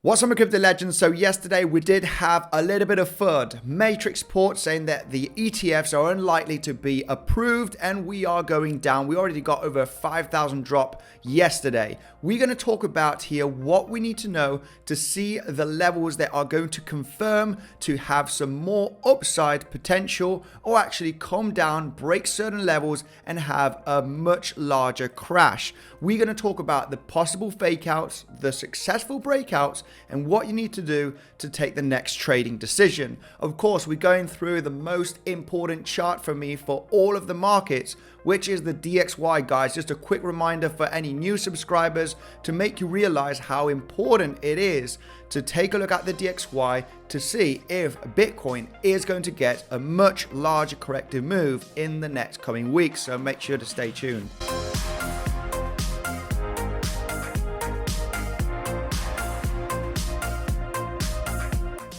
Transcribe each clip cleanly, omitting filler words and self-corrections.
What's up, my crypto legends? So yesterday we did have a little bit of FUD. Matrix report saying that the ETFs are unlikely to be approved and we are going down. We already got over a 5,000 drop yesterday. We're going to talk about here what we need to know to see the levels that are going to confirm to have some more upside potential or actually come down, break certain levels and have a much larger crash. We're going to talk about the possible fake outs, the successful breakouts, and what you need to do to take the next trading decision. Of course, we're going through the most important chart for me for all of the markets, which is the DXY, guys. Just a quick reminder for any new subscribers to make you realize how important it is to take a look at the DXY to see if Bitcoin is going to get a much larger corrective move in the next coming weeks. So make sure to stay tuned.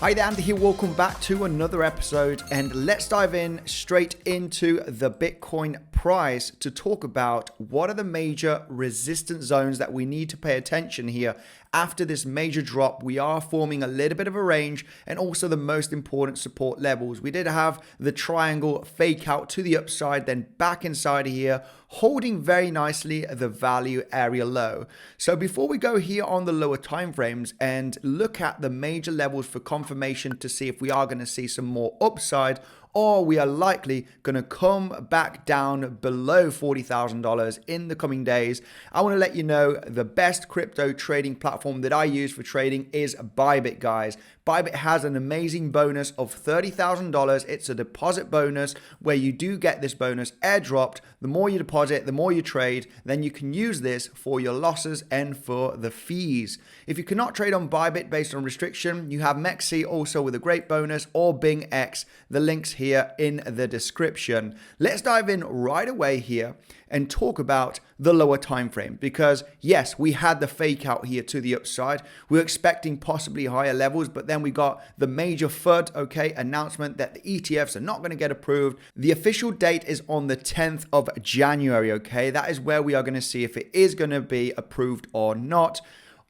Hi there, Andy here. Welcome back to another episode, and let's dive in straight into the Bitcoin price to talk about what are the major resistance zones that we need to pay attention here. After this major drop, we are forming a little bit of a range and also the most important support levels. We did have the triangle fake out to the upside, then back inside here, holding very nicely the value area low. So before we go here on the lower time frames and look at the major levels for confirmation to see if we are going to see some more upside, or we are likely going to come back down below $40,000 in the coming days, I want to let you know the best crypto trading platform that I use for trading is Bybit, guys. Bybit has an amazing bonus of $30,000. It's a deposit bonus where you do get this bonus airdropped. The more you deposit, the more you trade, then you can use this for your losses and for the fees. If you cannot trade on Bybit based on restriction, you have Mexi also with a great bonus, or BingX. The links here in the description. Let's dive in right away here and talk about the lower time frame, because yes, we had the fake out here to the upside. We were expecting possibly higher levels, but then we got the major FUD, announcement that the ETFs are not going to get approved. The official date is on the 10th of January, That is where we are going to see if it is going to be approved or not.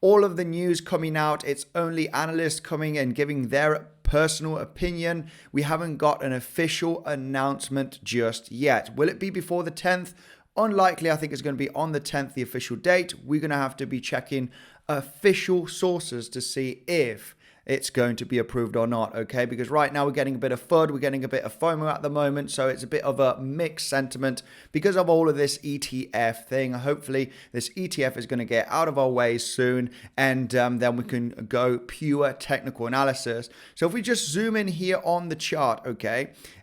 All of the news coming out, it's only analysts coming and giving their personal opinion. We haven't got an official announcement just yet. Will it be before the 10th? Unlikely. I think it's going to be on the 10th, the official date. We're going to have to be checking official sources to see if it's going to be approved or not, because right now we're getting a bit of FUD, we're getting a bit of FOMO at the moment, so it's a bit of a mixed sentiment because of all of this ETF thing. Hopefully this ETF is going to get out of our way soon, and then we can go pure technical analysis. So if we just zoom in here on the chart,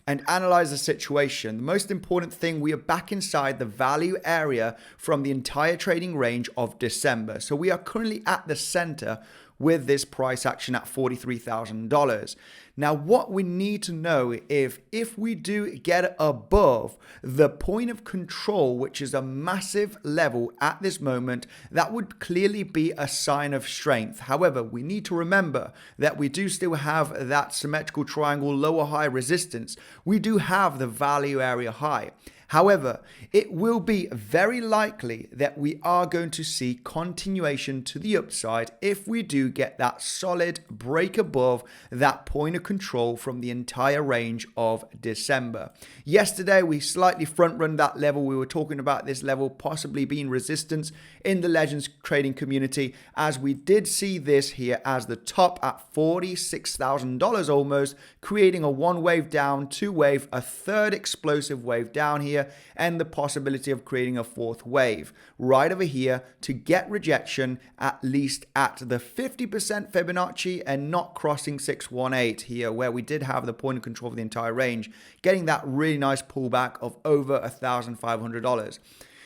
and analyze the situation, the most important thing, we are back inside the value area from the entire trading range of December. So we are currently at the center with this price action at $43,000. Now, what we need to know if we do get above the point of control, which is a massive level at this moment, that would clearly be a sign of strength. However, we need to remember that we do still have that symmetrical triangle lower high resistance. We do have the value area high. However, it will be very likely that we are going to see continuation to the upside if we do get that solid break above that point of control from the entire range of December. Yesterday, we slightly front run that level. We were talking about this level possibly being resistance in the Legends trading community, as we did see this here as the top at $46,000 almost, creating a one wave down, two wave, a third explosive wave down here, and the possibility of creating a fourth wave right over here to get rejection at least at the 50% Fibonacci and not crossing 618 here, where we did have the point of control of the entire range, getting that really nice pullback of over $1,500.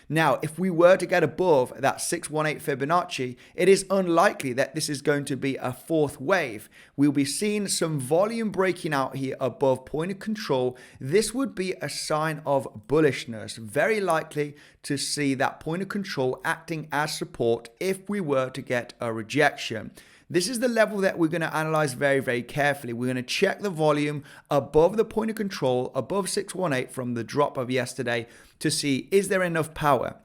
Now, if we were to get above that 618 Fibonacci, it is unlikely that this is going to be a fourth wave. We'll be seeing some volume breaking out here above point of control. This would be a sign of bullishness. Very likely to see that point of control acting as support if we were to get a rejection. This is the level that we're going to analyze very, very carefully. We're going to check the volume above the point of control, above 618 from the drop of yesterday, to see is there enough power.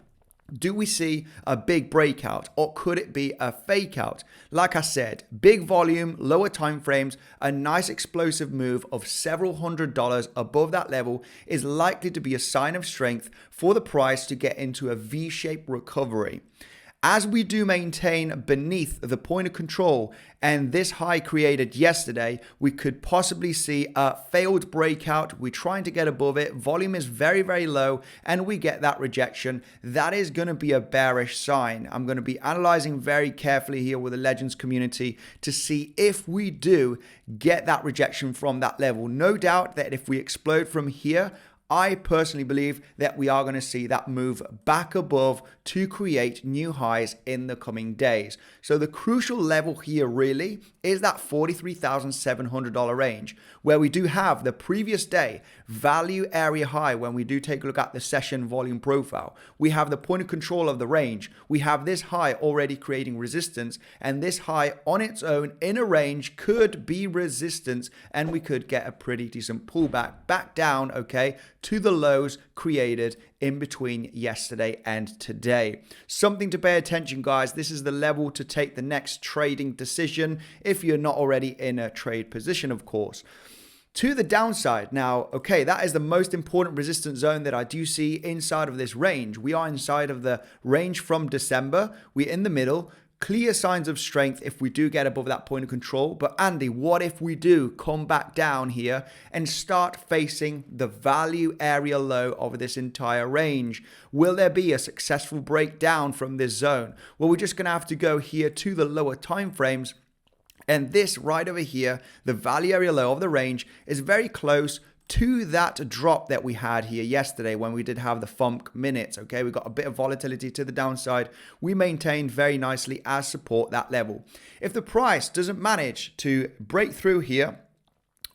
Do we see a big breakout, or could it be a fake out? Like I said, big volume, lower time frames, a nice explosive move of several $100s above that level is likely to be a sign of strength for the price to get into a V-shaped recovery. As we do maintain beneath the point of control and this high created yesterday, we could possibly see a failed breakout. We're trying to get above it. Volume is very, very low and we get that rejection. That is going to be a bearish sign. I'm going to be analyzing very carefully here with the Legends community to see if we do get that rejection from that level. No doubt that if we explode from here, I personally believe that we are going to see that move back above to create new highs in the coming days. So the crucial level here really is that $43,700 range, where we do have the previous day value area high. When we do take a look at the session volume profile, we have the point of control of the range. We have this high already creating resistance, and this high on its own in a range could be resistance, and we could get a pretty decent pullback back down, okay, to the lows created in between yesterday and today. Something to pay attention, guys. This is the level to take the next trading decision if you're not already in a trade position, of course. To the downside now, okay, that is the most important resistance zone that I do see inside of this range. We are inside of the range from December. We're in the middle. Clear signs of strength if we do get above that point of control. But Andy, what if we do come back down here and start facing the value area low of this entire range? Will there be a successful breakdown from this zone? Well, we're just going to have to go here to the lower time frames. And this right over here, the value area low of the range, is very close to that drop that we had here yesterday when we did have the funk minutes. Okay, we got a bit of volatility to the downside. We maintained very nicely as support that level. If the price doesn't manage to break through here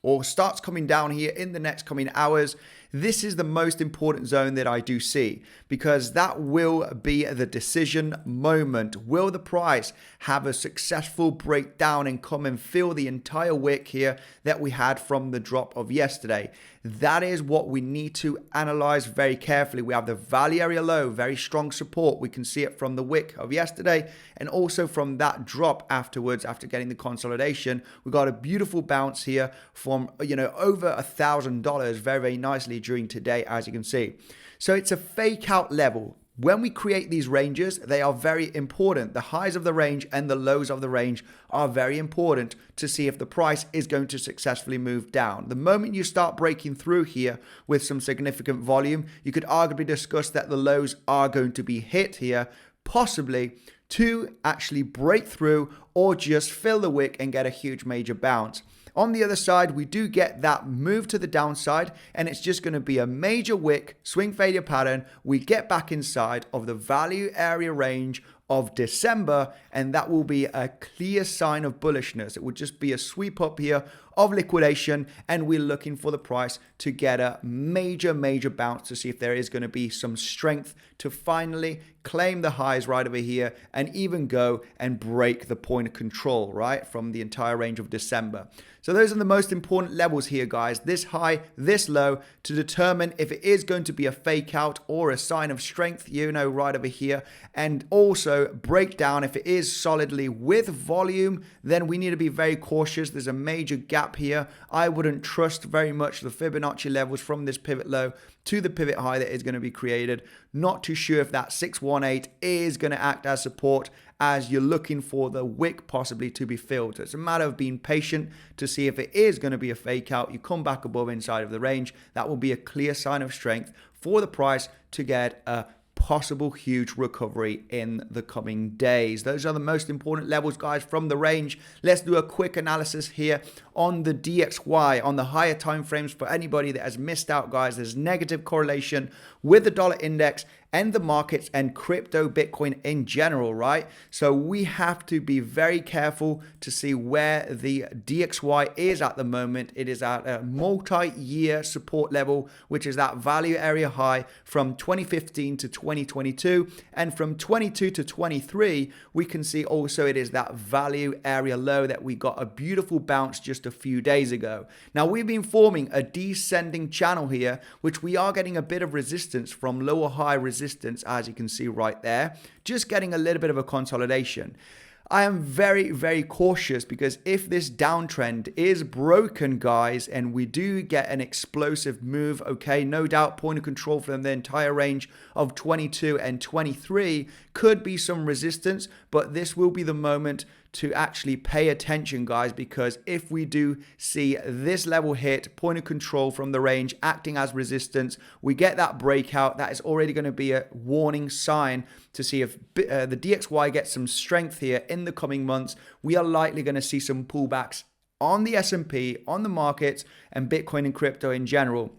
or starts coming down here in the next coming hours, this is the most important zone that I do see, because that will be the decision moment. Will the price have a successful breakdown and come and fill the entire wick here that we had from the drop of yesterday? That is what we need to analyze very carefully. We have the value area low, very strong support. We can see it from the wick of yesterday and also from that drop afterwards after getting the consolidation. We got a beautiful bounce here from, over $1,000 very, very nicely during today, as you can see. So it's a fake out level. When we create these ranges, they are very important. The highs of the range and the lows of the range are very important to see if the price is going to successfully move down. The moment you start breaking through here with some significant volume, you could arguably discuss that the lows are going to be hit here, possibly to actually break through or just fill the wick and get a huge major bounce. On the other side, we do get that move to the downside, and it's just going to be a major wick swing failure pattern. We get back inside of the value area range of December, and that will be a clear sign of bullishness. It would just be a sweep up here of liquidation, and we're looking for the price to get a major bounce to see if there is going to be some strength to finally claim the highs right over here and even go and break the point of control, right, from the entire range of December. So those are the most important levels here, guys. This high, this low, to determine if it is going to be a fake out or a sign of strength, right over here. And also break down if it is solidly with volume, then we need to be very cautious. There's a major gap here. I wouldn't trust very much the Fibonacci levels from this pivot low to the pivot high that is going to be created. Not too sure if that 618 is going to act as support, as you're looking for the wick possibly to be filled. So it's a matter of being patient to see if it is going to be a fake out. You come back above inside of the range. That will be a clear sign of strength for the price to get a possible huge recovery in the coming days. Those are the most important levels, guys, from the range. Let's do a quick analysis here on the DXY, on the higher time frames. For anybody that has missed out, guys, there's negative correlation with the dollar index and the markets and crypto Bitcoin in general, right? So we have to be very careful to see where the DXY is at the moment. It is at a multi-year support level, which is that value area high from 2015 to 2022. And from 22 to 23, we can see also it is that value area low that we got a beautiful bounce just a few days ago. Now we've been forming a descending channel here, which we are getting a bit of resistance from lower high resistance resistance, as you can see right there, just getting a little bit of a consolidation. I am very, very cautious because if this downtrend is broken, guys, and we do get an explosive move, okay, no doubt point of control from the entire range of 22 and 23 could be some resistance, but this will be the moment to actually pay attention, guys, because if we do see this level hit, point of control from the range acting as resistance, we get that breakout, that is already going to be a warning sign to see if the DXY gets some strength here in the coming months. We are likely going to see some pullbacks on the S&P, on the markets, and Bitcoin and crypto in general.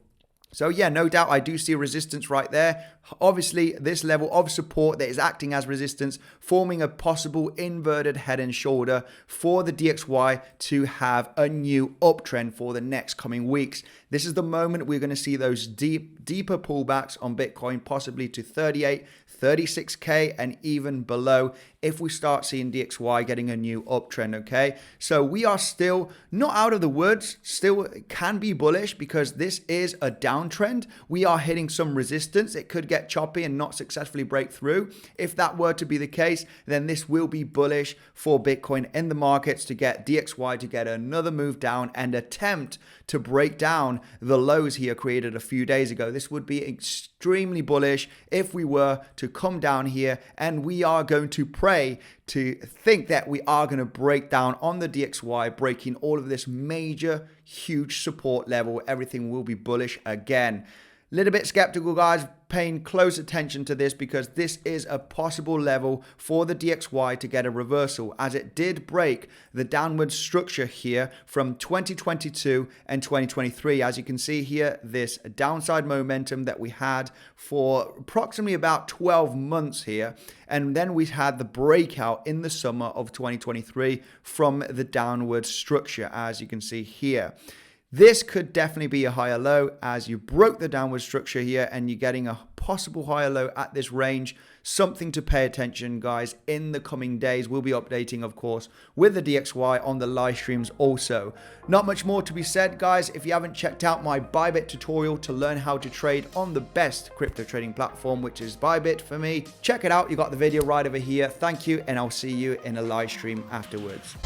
So yeah, no doubt I do see resistance right there. Obviously, this level of support that is acting as resistance, forming a possible inverted head and shoulder for the DXY to have a new uptrend for the next coming weeks. This is the moment we're going to see those deeper pullbacks on Bitcoin, possibly to 38, 36K and even below if we start seeing DXY getting a new uptrend, okay? So we are still not out of the woods, still can be bullish because this is a downtrend. We are hitting some resistance. It could get choppy and not successfully break through. If that were to be the case, then this will be bullish for Bitcoin in the markets to get DXY to get another move down and attempt to break down the lows here created a few days ago. This would be extremely bullish if we were to come down here, and we are going to pray to think that we are going to break down on the DXY, breaking all of this major, huge support level. Everything will be bullish again. Little bit skeptical, guys, paying close attention to this because this is a possible level for the DXY to get a reversal, as it did break the downward structure here from 2022 and 2023. As you can see here, this downside momentum that we had for approximately about 12 months here. And then we had the breakout in the summer of 2023 from the downward structure, as you can see here. This could definitely be a higher low as you broke the downward structure here and you're getting a possible higher low at this range. Something to pay attention, guys, in the coming days. We'll be updating, of course, with the DXY on the live streams also. Not much more to be said, guys. If you haven't checked out my Bybit tutorial to learn how to trade on the best crypto trading platform, which is Bybit for me, check it out. You got the video right over here. Thank you, and I'll see you in a live stream afterwards.